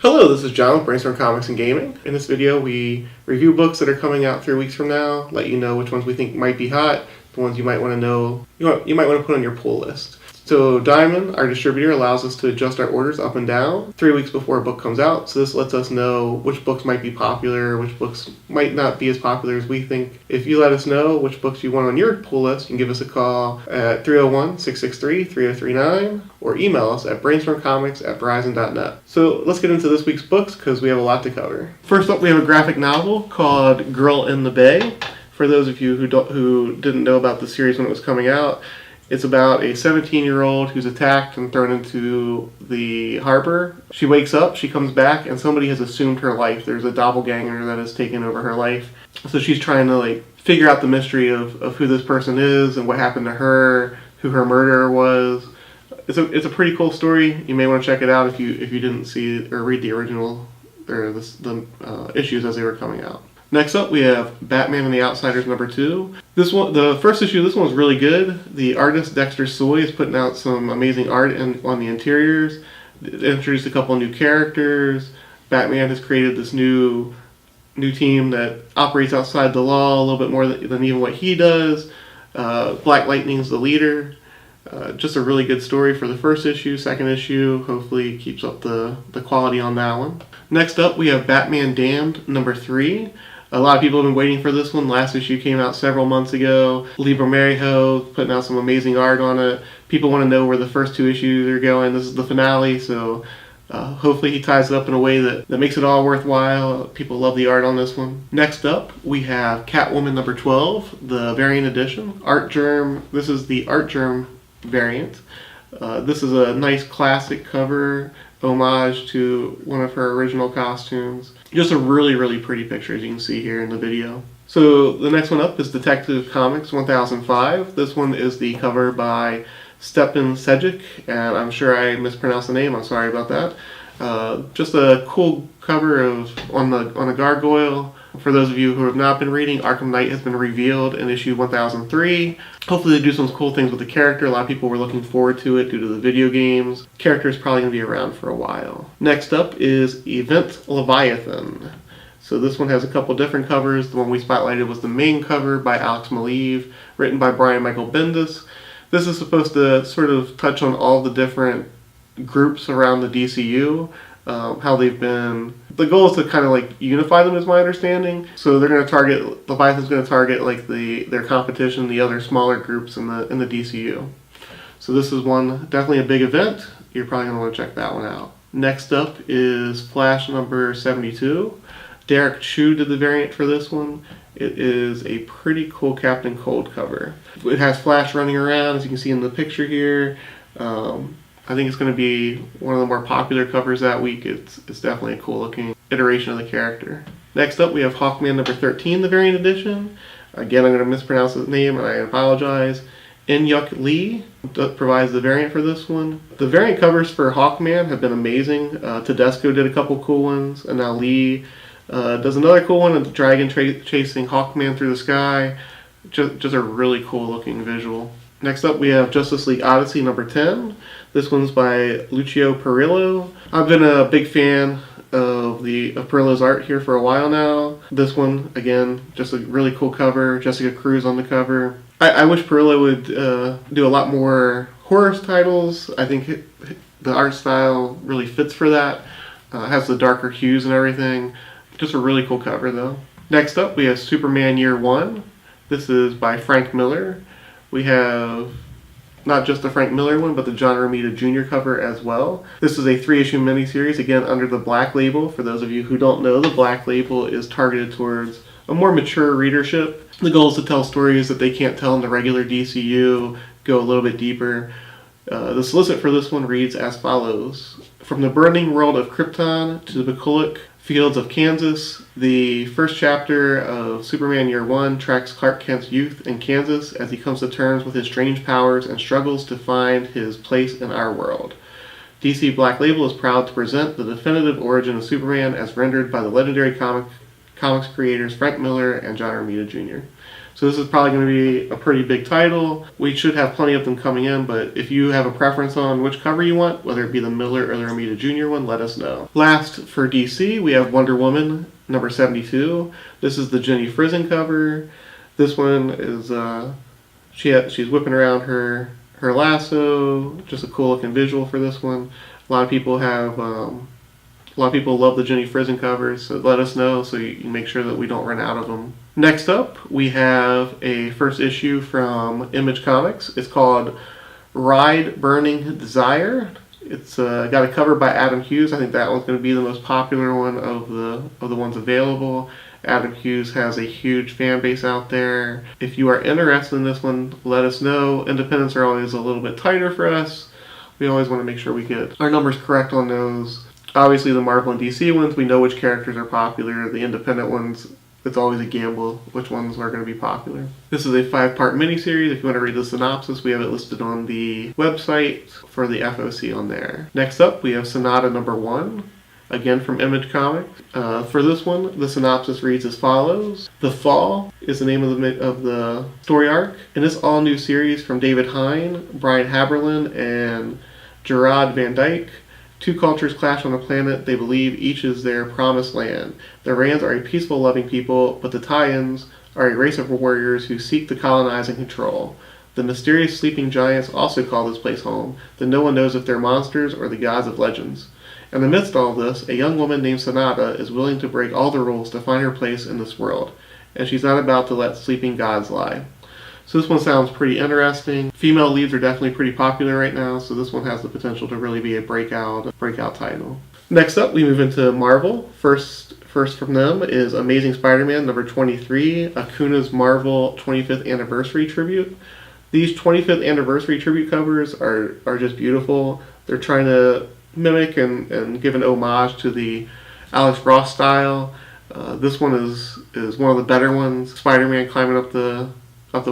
Hello, this is John with Brainstorm Comics and Gaming. In this video, we review books that are coming out 3 weeks from now, let you know which ones we think might be hot, the ones you might want to know, you might want to put on your pull list. So Diamond, our distributor, allows us to adjust our orders up and down 3 weeks before a book comes out. So this lets us know which books might be popular, which books might not be as popular as we think. If you let us know which books you want on your pull list, you can give us a call at 301-663-3039 or email us at brainstormcomics@verizon.net. So let's get into this week's books because we have a lot to cover. First up, we have a graphic novel called Girl in the Bay. For those of you who didn't know about the series when it was coming out, it's about a 17-year-old who's attacked and thrown into the harbor. She wakes up, she comes back, and somebody has assumed her life. There's a doppelganger that has taken over her life. So she's trying to figure out the mystery of who this person is and what happened to her, who her murderer was. It's a pretty cool story. You may want to check it out if you didn't see it or read the original or the issues as they were coming out. Next up, we have Batman and the Outsiders #2. This one, the first issue, this one was really good. The artist Dexter Soy is putting out some amazing art on the interiors. It introduced a couple new characters. Batman has created this new team that operates outside the law a little bit more than even what he does. Black Lightning's the leader. Just a really good story for the first issue. Second issue hopefully keeps up the quality on that one. Next up, we have Batman Damned #3. A lot of people have been waiting for this one. Last issue came out several months ago. Lee Bermejo putting out some amazing art on it. People want to know where the first 2 issues are going. This is the finale, so hopefully he ties it up in a way that makes it all worthwhile. People love the art on this one. Next up, we have Catwoman #12, the variant edition. Art Germ. This is the Art Germ variant. This is a nice classic cover, homage to one of her original costumes. Just a really, really pretty picture, as you can see here in the video. So the next one up is Detective Comics 1005. This one is the cover by Stepan Sejic, and I'm sure I mispronounced the name. I'm sorry about that. Just a cool cover on a gargoyle. For those of you who have not been reading, Arkham Knight has been revealed in issue 1003. Hopefully they do some cool things with the character. A lot of people were looking forward to it due to the video games. Character is probably going to be around for a while. Next up is Event Leviathan. So this one has a couple different covers. The one we spotlighted was the main cover by Alex Maleev, written by Brian Michael Bendis. This is supposed to sort of touch on all the different groups around the DCU. How they've been. The goal is to kind of unify them, is my understanding. So they're going to target, Leviathan's going to target their competition, the other smaller groups in the DCU. So this is one, definitely a big event. You're probably going to want to check that one out. Next up is Flash #72. Derek Chu did the variant for this one. It is a pretty cool Captain Cold cover. It has Flash running around, as you can see in the picture here. I think it's going to be one of the more popular covers that week. It's definitely a cool looking iteration of the character. Next up, we have Hawkman #13, the variant edition. Again, I'm going to mispronounce his name and I apologize. In-Yuk Lee provides the variant for this one. The variant covers for Hawkman have been amazing. Tedesco did a couple cool ones, and now Lee does another cool one, a dragon chasing Hawkman through the sky. Just a really cool looking visual. Next up, we have Justice League Odyssey #10. This one's by Lucio Perillo. I've been a big fan of Perillo's art here for a while now. This one, again, just a really cool cover. Jessica Cruz on the cover. I wish Perillo would do a lot more horror titles. I think the art style really fits for that. It has the darker hues and everything. Just a really cool cover, though. Next up, we have Superman Year One. This is by Frank Miller. We have not just the Frank Miller one, but the John Romita Jr. cover as well. This is a 3-issue miniseries, again under the Black Label. For those of you who don't know, the Black Label is targeted towards a more mature readership. The goal is to tell stories that they can't tell in the regular DCU, go a little bit deeper. The solicit for this one reads as follows. From the burning world of Krypton to the bucolic fields of Kansas, the first chapter of Superman Year One tracks Clark Kent's youth in Kansas as he comes to terms with his strange powers and struggles to find his place in our world. DC Black Label is proud to present the definitive origin of Superman as rendered by the legendary comics creators Frank Miller and John Romita Jr. So this is probably going to be a pretty big title. We should have plenty of them coming in, but if you have a preference on which cover you want, whether it be the Miller or the Romita Jr. one, let us know. Last, for DC, we have Wonder Woman number 72. This is the Jenny Frison cover. This one is she's whipping around her lasso. Just a cool looking visual for this one. A lot of people love the Jenny Frison covers, so let us know so you can make sure that we don't run out of them. Next up, we have a first issue from Image Comics. It's called Ride Burning Desire. It's got a cover by Adam Hughes. I think that one's going to be the most popular one of the ones available. Adam Hughes has a huge fan base out there. If you are interested in this one, let us know. Independents are always a little bit tighter for us. We always want to make sure we get our numbers correct on those. Obviously, the Marvel and DC ones, we know which characters are popular. The independent ones, it's always a gamble which ones are going to be popular. This is a 5-part miniseries. If you want to read the synopsis, we have it listed on the website for the FOC on there. Next up, we have Sonata number 1, again from Image Comics. For this one, the synopsis reads as follows. The Fall is the name of the story arc. In this all-new series from David Hine, Brian Haberlin, and Gerard Van Dyke, two cultures clash on a planet they believe each is their promised land. The Rands are a peaceful, loving people, but the Tyans are a race of warriors who seek to colonize and control. The mysterious sleeping giants also call this place home, though no one knows if they're monsters or the gods of legends. And amidst all this, a young woman named Sonata is willing to break all the rules to find her place in this world, and she's not about to let sleeping gods lie. So this one sounds pretty interesting. Female leads are definitely pretty popular right now, so this one has the potential to really be a breakout title. Next up, we move into Marvel. First from them is Amazing Spider-Man number 23, Acuna's Marvel 25th Anniversary Tribute. These 25th Anniversary Tribute covers are just beautiful. They're trying to mimic and give an homage to the Alex Ross style. This one is one of the better ones. Spider-Man climbing up the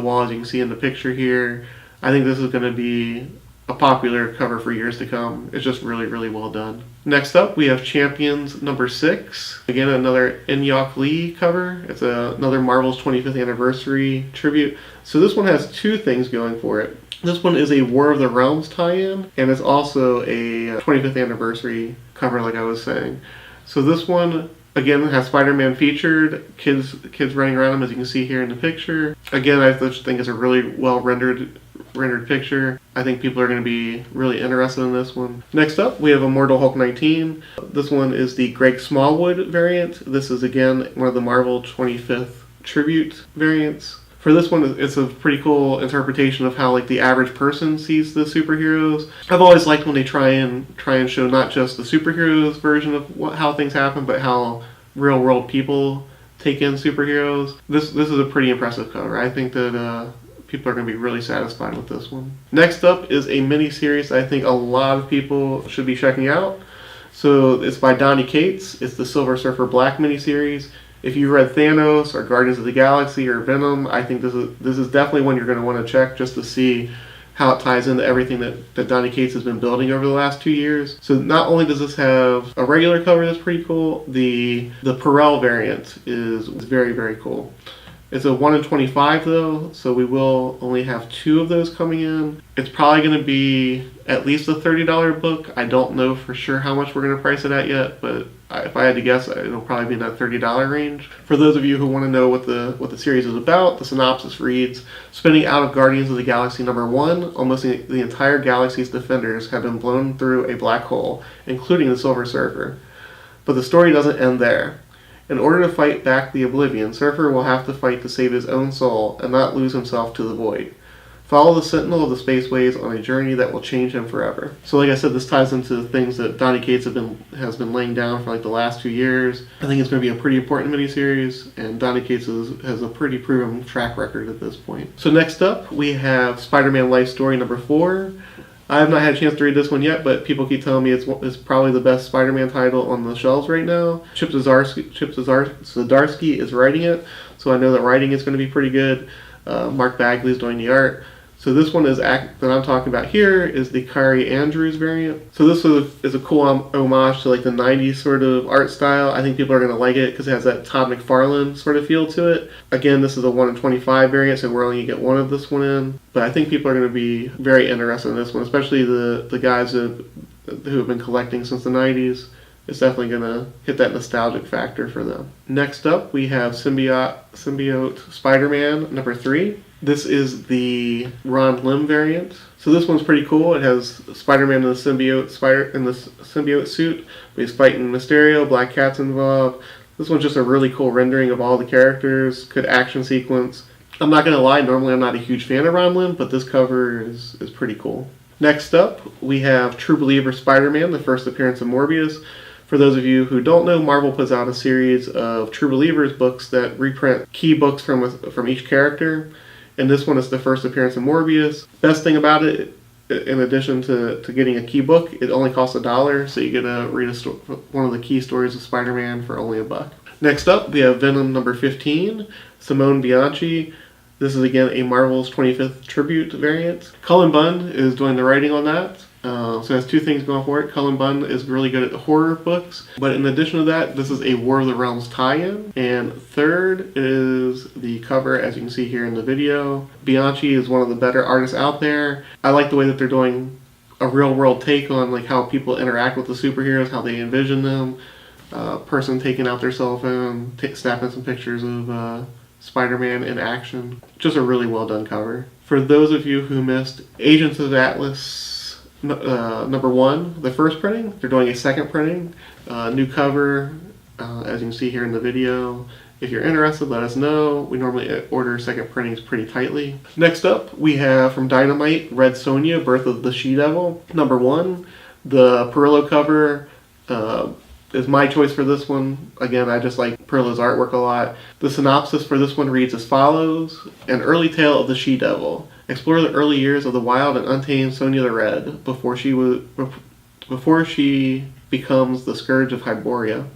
wall, as you can see in the picture here. I think this is going to be a popular cover for years to come. It's just really, really well done. Next up, we have Champions number 6. Again, another Inyok Lee cover. It's another Marvel's 25th Anniversary tribute. So this one has two things going for it. This one is a War of the Realms tie-in, and it's also a 25th Anniversary cover, like I was saying. So this one, again, has Spider-Man featured, kids running around him, as you can see here in the picture. Again, I just think it's a really well rendered picture. I think people are going to be really interested in this one. Next up, we have Immortal Hulk 19. This one is the Greg Smallwood variant. This is, again, one of the Marvel 25th tribute variants. For this one, it's a pretty cool interpretation of how the average person sees the superheroes. I've always liked when they try and show not just the superheroes version of how things happen, but how real world people take in superheroes. This is a pretty impressive cover. I think that people are going to be really satisfied with this one. Next up is a mini-series I think a lot of people should be checking out. So it's by Donny Cates. It's the Silver Surfer Black mini-series. If you read Thanos or Guardians of the Galaxy or Venom, I think this is definitely one you're going to want to check just to see how it ties into everything that Donny Cates has been building over the last 2 years. So not only does this have a regular cover that's pretty cool, the Perel variant is very, very cool. It's a 1 in 25 though, so we will only have 2 of those coming in. It's probably going to be at least a $30 book. I don't know for sure how much we're going to price it at yet, but if I had to guess, it'll probably be in that $30 range. For those of you who want to know what the series is about, the synopsis reads, spinning out of Guardians of the Galaxy number 1, almost the entire galaxy's defenders have been blown through a black hole, including the Silver Surfer. But the story doesn't end there. In order to fight back the Oblivion, Surfer will have to fight to save his own soul and not lose himself to the void. Follow the Sentinel of the Spaceways on a journey that will change him forever. So like I said, this ties into things that Donny Cates has been laying down for the last 2 years. I think it's going to be a pretty important miniseries, and Donny Cates has a pretty proven track record at this point. So next up, we have Spider-Man Life Story number 4. I have not had a chance to read this one yet, but people keep telling me it's probably the best Spider-Man title on the shelves right now. Chip Zdarsky is writing it, so I know that writing is going to be pretty good. Mark Bagley is doing the art. So this one that I'm talking about here is the Kyrie Andrews variant. So this is a cool homage to like the 90s sort of art style. I think people are going to like it because it has that Todd McFarlane sort of feel to it. Again, this is a 1 in 25 variant, so we're only going to get one of this one in. But I think people are going to be very interested in this one, especially the guys who have been collecting since the 90s. It's definitely going to hit that nostalgic factor for them. Next up, we have Symbiote Spider-Man number 3. This is the Ron Lim variant. So this one's pretty cool. It has Spider-Man in the symbiote suit, but he's fighting Mysterio. Black Cat's involved. This one's just a really cool rendering of all the characters. Good action sequence. I'm not gonna lie. Normally, I'm not a huge fan of Ron Lim, but this cover is pretty cool. Next up, we have True Believer Spider-Man, the first appearance of Morbius. For those of you who don't know, Marvel puts out a series of True Believers books that reprint key books from each character. And this one is the first appearance of Morbius. Best thing about it, in addition to getting a key book, it only costs $1, so you get to read one of the key stories of Spider-Man for only $1. Next up, we have Venom number 15, Simone Bianchi. This is again a Marvel's 25th tribute variant. Cullen Bunn is doing the writing on that. So it has two things going for it. Cullen Bunn is really good at horror books, but in addition to that, this is a War of the Realms tie-in. And third is the cover, as you can see here in the video. Bianchi is one of the better artists out there. I like the way that they're doing a real-world take on like how people interact with the superheroes, how they envision them. Person taking out their cell phone, snapping some pictures of Spider-Man in action. Just a really well-done cover. For those of you who missed Agents of Atlas number 1, the first printing, they're doing a second printing, new cover, as you can see here in the video. If you're interested, let us know. We normally order second printings pretty tightly. Next up, we have from Dynamite, Red Sonja, Birth of the She-Devil, number 1. The Perillo cover is my choice for this one. Again, I just like Perillo's artwork a lot. The synopsis for this one reads as follows: An early tale of the She-Devil. Explore the early years of the wild and untamed Sonja the Red before she becomes the scourge of Hyboria.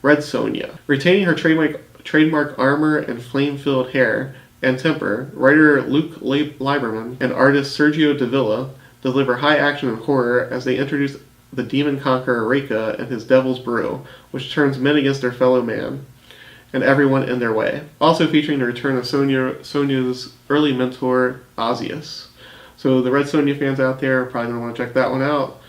Red Sonja. Retaining her trademark armor and flame-filled hair and temper, writer Luke Lieberman and artist Sergio Davila deliver high action and horror as they introduce the demon conqueror Reika and his Devil's Brew, which turns men against their fellow man and everyone in their way. Also featuring the return of Sonja's early mentor, Ozius. So the Red Sonja fans out there are probably going to want to check that one out.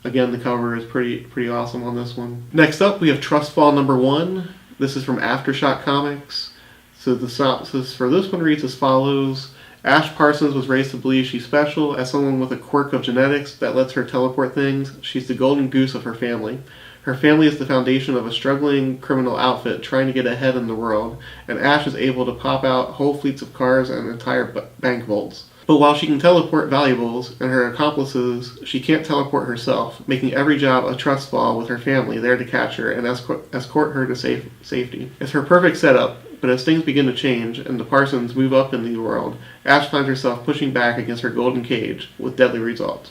Again, the cover is pretty awesome on this one. Next up, we have Trustfall number 1. This is from Aftershock Comics. So the synopsis for this one reads as follows: Ash Parsons was raised to believe she's special. As someone with a quirk of genetics that lets her teleport things, she's the golden goose of her family. Her family is the foundation of a struggling criminal outfit trying to get ahead in the world, and Ash is able to pop out whole fleets of cars and entire bank vaults. But while she can teleport valuables and her accomplices, she can't teleport herself, making every job a trust fall with her family there to catch her and escort her to safety. It's her perfect setup, but as things begin to change and the Parsons move up in the world, Ash finds herself pushing back against her golden cage with deadly results.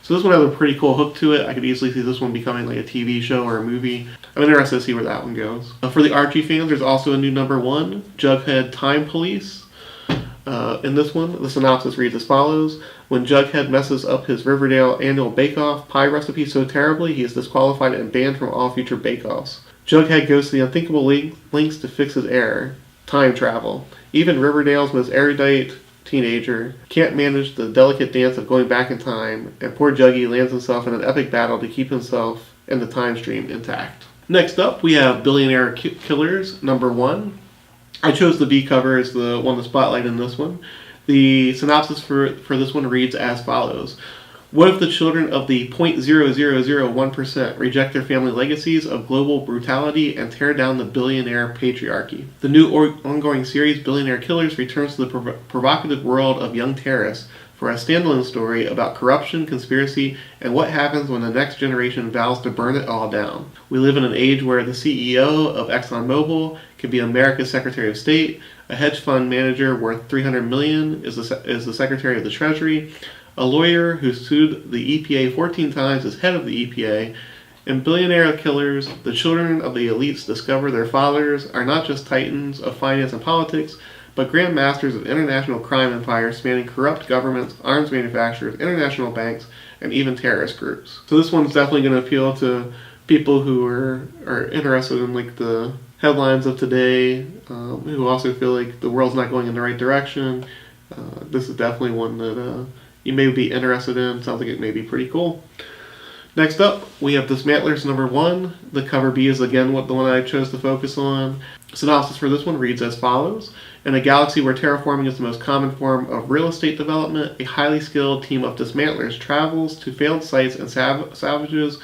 So this one has a pretty cool hook to it. I could easily see this one becoming like a TV show or a movie. I'm interested to see where that one goes. For the Archie fans, there's also a new number 1, Jughead Time Police. In this one, the synopsis reads as follows: When Jughead messes up his Riverdale annual bake-off pie recipe so terribly, he is disqualified and banned from all future bake-offs. Jughead goes to the unthinkable lengths to fix his error: time travel. Even Riverdale's most erudite teenager can't manage the delicate dance of going back in time, and poor Juggy lands himself in an epic battle to keep himself and the time stream intact. Next up, we have Billionaire Killers, number 1. I chose the B cover as the one to spotlight in this one. The synopsis for this one reads as follows: What if the children of the 0.0001% reject their family legacies of global brutality and tear down the billionaire patriarchy? The new ongoing series, Billionaire Killers, returns to the provocative world of young terrorists for a standalone story about corruption, conspiracy, and what happens when the next generation vows to burn it all down. We live in an age where the CEO of ExxonMobil can be America's Secretary of State, a hedge fund manager worth $300 million is the Secretary of the Treasury, a lawyer who sued the EPA 14 times as head of the EPA. In Billionaire Killers, the children of the elites discover their fathers are not just titans of finance and politics, but grand masters of international crime empires spanning corrupt governments, arms manufacturers, international banks, and even terrorist groups. So this one's definitely going to appeal to people who are interested in like the headlines of today, who also feel like the world's not going in the right direction. This is definitely one that you may be interested in. Sounds like it may be pretty cool. Next up, we have Dismantlers number 1. The cover B is again the one I chose to focus on. Synopsis for this one reads as follows. In a galaxy where terraforming is the most common form of real estate development, a highly skilled team of dismantlers travels to failed sites and salvages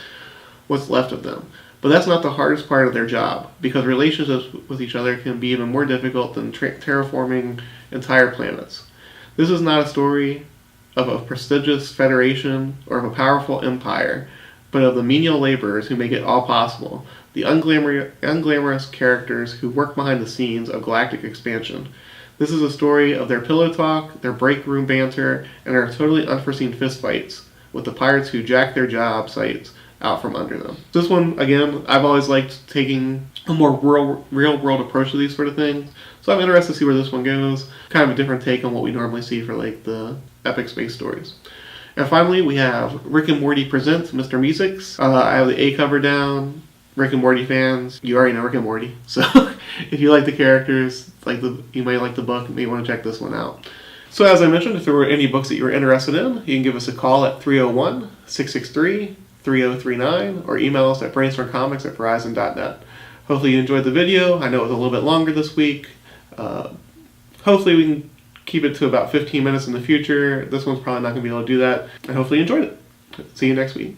what's left of them. But that's not the hardest part of their job, because relationships with each other can be even more difficult than terraforming entire planets. This is not a story of a prestigious federation or of a powerful empire, but of the menial laborers who make it all possible, the unglamorous characters who work behind the scenes of galactic expansion. This is a story of their pillow talk, their break room banter, and their totally unforeseen fistfights with the pirates who jack their job sites out from under them. This one, again, I've always liked taking a more real world approach to these sort of things, so I'm interested to see where this one goes. Kind of a different take on what we normally see for like the epic space stories. And finally, we have Rick and Morty Presents Mr. Meeseeks. I have the A cover down. Rick and Morty fans, you already know Rick and Morty, so if you like the characters, you might like the book, you may want to check this one out. So as I mentioned, if there were any books that you were interested in, you can give us a call at 301-663-3039 or email us at brainstormcomics@verizon.net. Hopefully you enjoyed the video. I know it was a little bit longer this week. Hopefully we can keep it to about 15 minutes in the future. This one's probably not going to be able to do that. And hopefully you enjoyed it. See you next week.